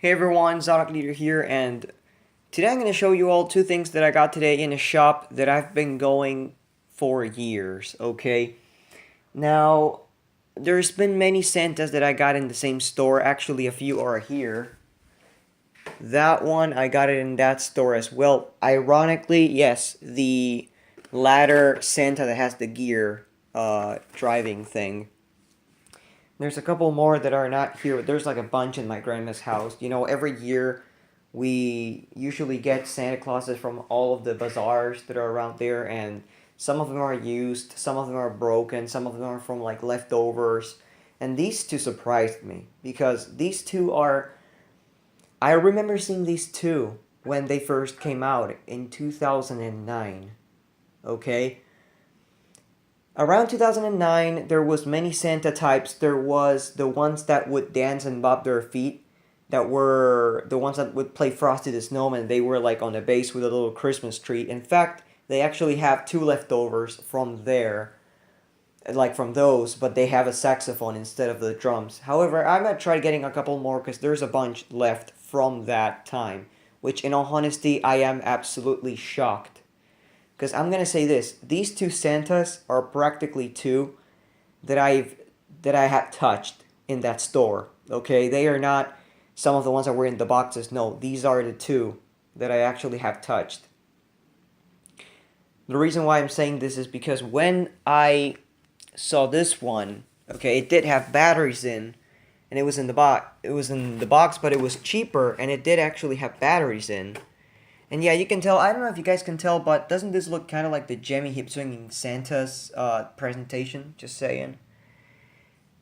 Hey everyone, Zorak Leader here, and today I'm going to show you all two things that I got today in a shop that I've been going for years, okay? Now, there's been many Santas that I got in the same store, actually a few are here. That one, I got it in that store as well. Ironically, yes, the latter Santa that has the gear driving thing. There's a couple more that are not here, but there's like a bunch in my grandma's house. You know, every year we usually get Santa Clauses from all of the bazaars that are around there, and some of them are used, some of them are broken, some of them are from like leftovers. And these two surprised me because these two are. I remember seeing these two when they first came out in 2009. Okay? Around 2009, there was many Santa types. There was the ones that would dance and bob their feet, that were the ones that would play Frosty the Snowman. They were like on the base with a little Christmas tree. In fact, they actually have two leftovers from there, like from those, but they have a saxophone instead of the drums. However, I'm gonna try getting a couple more because there's a bunch left from that time, which in all honesty, I am absolutely shocked. Because I'm gonna say this: these two Santas are practically two that I had touched in that store. Okay, they are not some of the ones that were in the boxes. No, these are the two that I actually have touched. The reason why I'm saying this is because when I saw this one, okay, it did have batteries in, and it was in the box. It was in the box, but it was cheaper, and it did actually have batteries in. And yeah, you can tell, I don't know if you guys can tell, but doesn't this look kind of like the Jemmy Hip Swinging Santa's presentation? Just saying.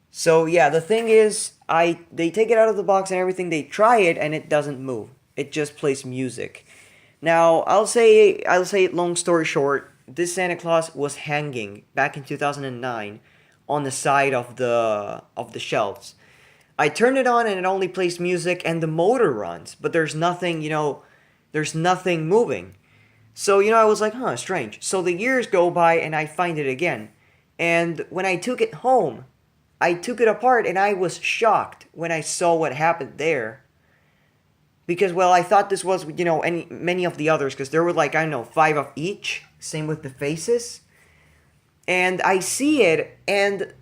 So yeah, the thing is, they take it out of the box and everything, they try it, and it doesn't move. It just plays music. Now, I'll say it long story short, this Santa Claus was hanging back in 2009 on the side of the shelves. I turned it on and it only plays music and the motor runs, but there's nothing, there's nothing moving. So, I was like, huh, strange. So the years go by and I find it again. And when I took it home, I took it apart and I was shocked when I saw what happened there. Because, well, I thought this was, many of the others, because there were like, I don't know, five of each. Same with the faces. And I see it, and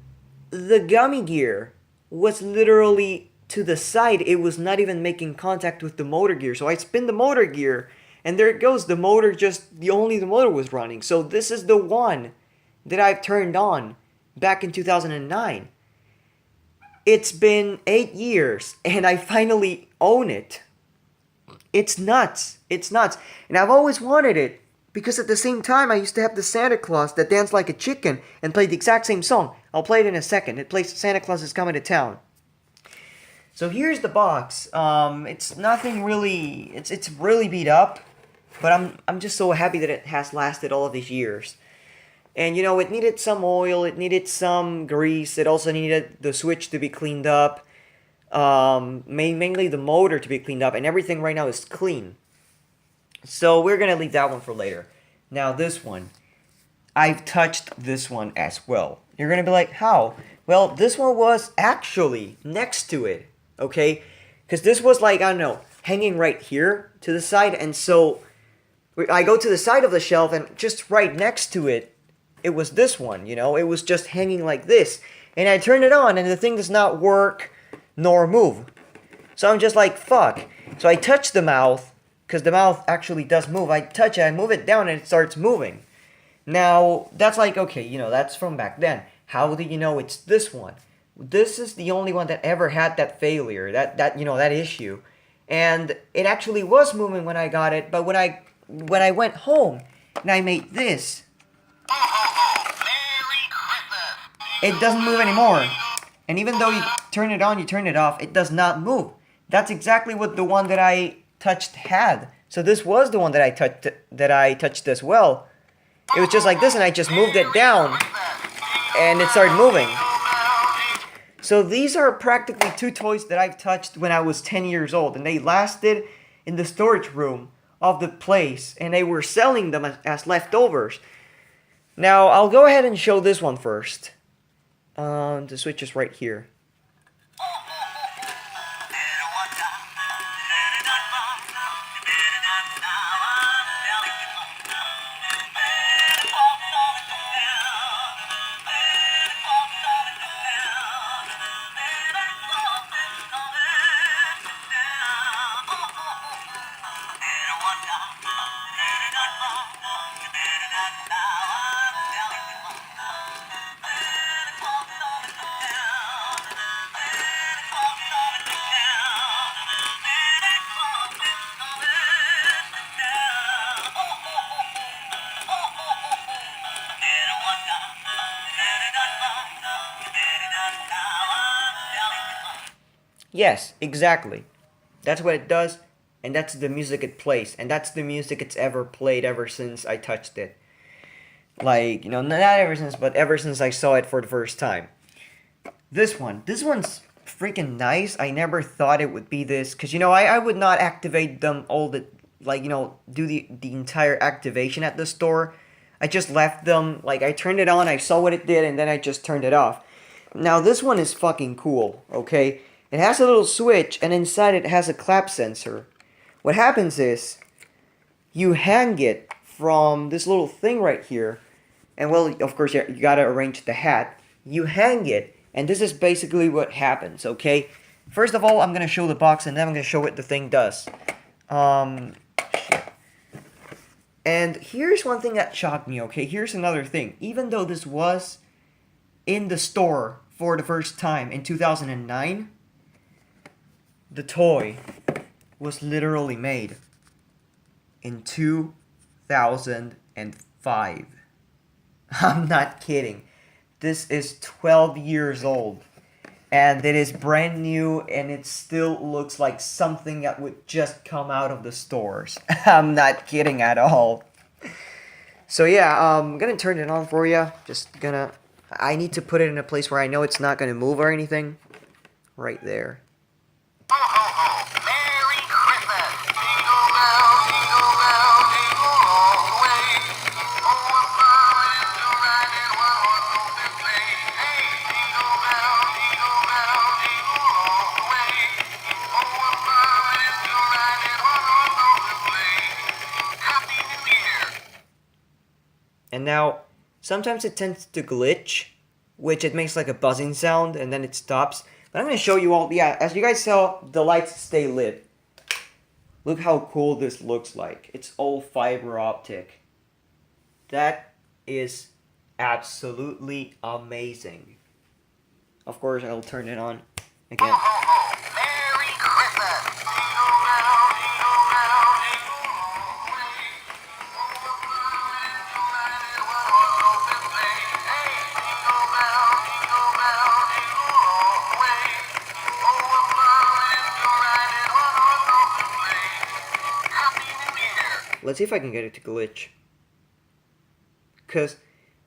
the gummy gear was literally to the side. It was not even making contact with the motor gear. So I spin the motor gear, and there it goes. The motor only the motor was running. So this is the one that I've turned on back in 2009. It's been 8 years, and I finally own it. It's nuts. It's nuts. And I've always wanted it because at the same time I used to have the Santa Claus that danced like a chicken and played the exact same song. I'll play it in a second. It plays Santa Claus is Coming to Town. So here's the box. It's nothing really. It's really beat up, but I'm just so happy that it has lasted all of these years. And it needed some oil. It needed some grease. It also needed the switch to be cleaned up. Mainly the motor to be cleaned up, and everything right now is clean. So we're gonna leave that one for later. Now this one, I've touched this one as well. You're gonna be like, how? Well, this one was actually next to it, okay? Because this was like, I don't know, hanging right here to the side, and so I go to the side of the shelf, and just right next to it, it was this one, it was just hanging like this. And I turn it on, and the thing does not work nor move. So I'm just like, fuck. So I touch the mouth, because the mouth actually does move. I touch it, I move it down, and it starts moving. Now, that's like, okay, that's from back then. How do you know it's this one? This is the only one that ever had that failure, that issue. And it actually was moving when I got it, but when I went home and I made this, it doesn't move anymore. And even though you turn it on, you turn it off, it does not move. That's exactly what the one that I touched had. So this was the one that I touched as well. It was just like this, and I just moved it down, and it started moving. So these are practically two toys that I've touched when I was 10 years old, and they lasted in the storage room of the place, and they were selling them as leftovers. Now, I'll go ahead and show this one first. The switch is right here. Yes, exactly. That's what it does, and that's the music it plays, and that's the music it's ever played ever since I touched it. Like, not ever since, but ever since I saw it for the first time. This one's freaking nice. I never thought it would be this, because, I would not activate them all the, like, do the entire activation at the store. I just left them, like, I turned it on, I saw what it did, and then I just turned it off. Now, this one is fucking cool, okay? It has a little switch, and inside it has a clap sensor. What happens is, you hang it from this little thing right here, and well, of course, you gotta arrange the hat. You hang it, and this is basically what happens, okay? First of all, I'm gonna show the box, and then I'm gonna show what the thing does. Shit. And here's one thing that shocked me, okay? Here's another thing. Even though this was in the store for the first time in 2009, the toy was literally made in 2005. I'm not kidding. This is 12 years old. And it is brand new, and it still looks like something that would just come out of the stores. I'm not kidding at all. So yeah, I'm gonna turn it on for you. I need to put it in a place where I know it's not gonna move or anything. Right there. Ho, ho, ho. Merry Christmas. Jingle bell, jingle bell, jingle all the way. Oh, what fun it is to ride in one horse open sleigh. Hey, jingle bell, jingle bell, jingle all the way. Oh, what fun it is to ride in one horse open sleigh. Happy New Year. And now, sometimes it tends to glitch, which it makes like a buzzing sound, and then it stops. But I'm going to show you all, yeah, as you guys saw, the lights stay lit. Look how cool this looks like. It's all fiber optic. That is absolutely amazing. Of course, I'll turn it on Ho, again. ho, ho. Merry Christmas. Jingle bell, jingle bell, jingle all the way. Oh, what fun it is to ride in one horse open sleigh. Hey, jingle bell, jingle bell, jingle all the way. Oh, what fun it is to ride in one horse open sleigh. Happy New Year. Let's see if I can get it to glitch. Because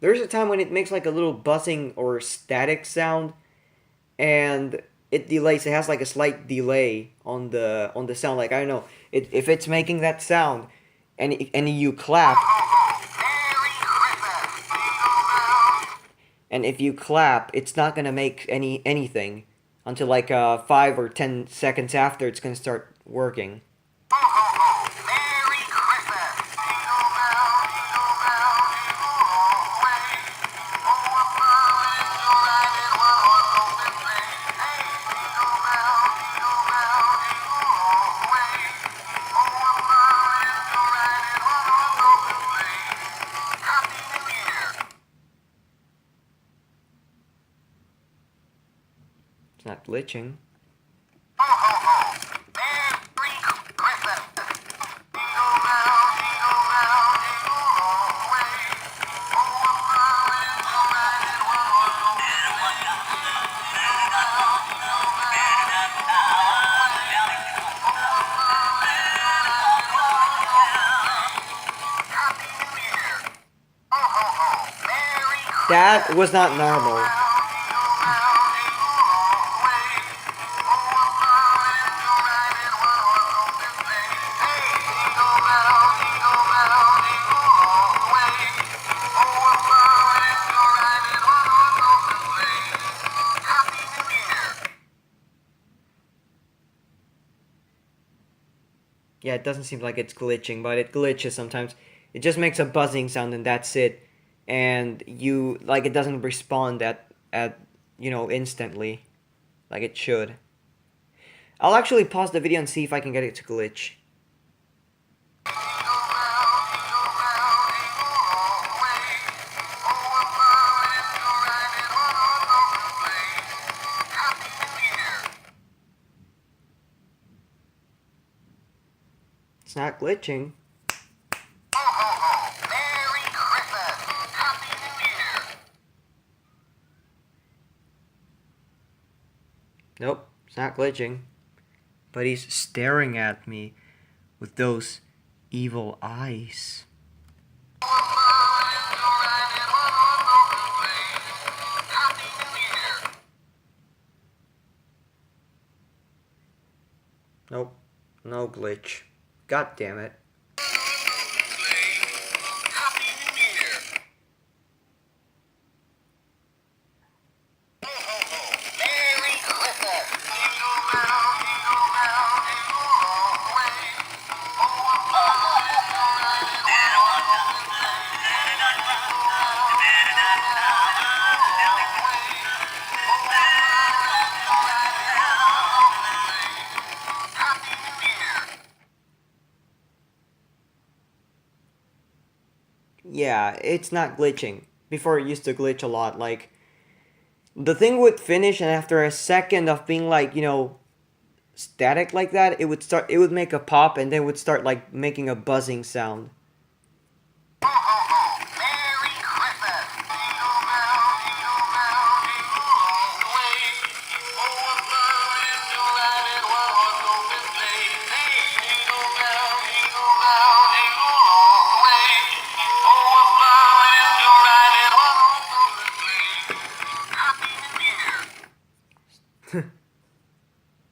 there's a time when it makes like a little buzzing or static sound, and it delays. It has like a slight delay on the sound. Like, I don't know, if it's making that sound, and you clap, Merry Christmas. Jingle bell. and if you clap, it's not gonna make anything until like 5 or 10 seconds after it's gonna start working. Ho, ho, ho. Merry Christmas. Jingle bell, jingle bell, jingle all the way. Oh, what fun it is to ride in one horse open sleigh. Hey, jingle bell, jingle bell, jingle all the way. Oh, what fun it is to ride in one horse open sleigh. Happy New Year. It's not glitching. Ho, ho, ho. Merry Christmas. Jingle bell, jingle bell, jingle all the way. Oh, what fun it is to ride in one horse open sleigh. Jingle bell, jingle bell, jingle all the way. Oh, what fun it is to ride in one horse open sleigh. Happy New Year. Ho, ho, ho. Merry Christmas. That was not normal. Yeah, it doesn't seem like it's glitching, but it glitches sometimes. It just makes a buzzing sound, and that's it. And it doesn't respond at instantly, like it should. I'll actually pause the video and see if I can get it to glitch. It's not glitching. Merry Christmas. Happy New Year. Nope, it's not glitching. But he's staring at me with those evil eyes. Nope, no glitch. God damn it. Yeah, it's not glitching. Before it used to glitch a lot. Like, the thing would finish, and after a second of being like, static like that, it would make a pop, and then it would start like making a buzzing sound.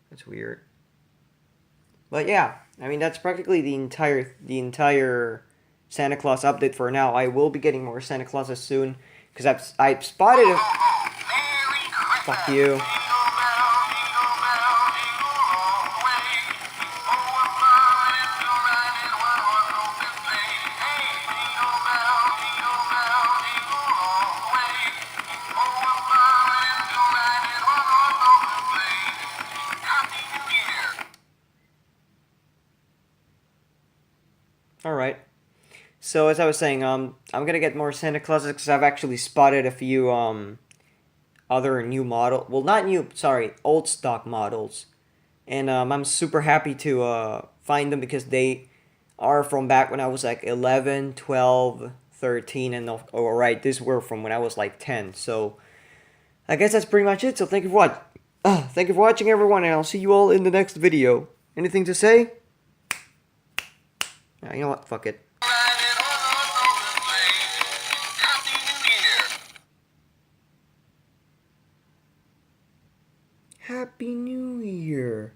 That's weird. But yeah, I mean that's practically the entire Santa Claus update for now. I will be getting more Santa Clauses soon because I've spotted a fuck you. All right. So as I was saying, I'm gonna get more Santa Clauses because I've actually spotted a few other new model. Well, not new. Sorry, old stock models, and I'm super happy to find them because they are from back when I was like 11, 12, 13, and right, these were from when I was like 10. So I guess that's pretty much it. So thank you for watching, everyone, and I'll see you all in the next video. Anything to say? You know what? Fuck it. Happy New Year.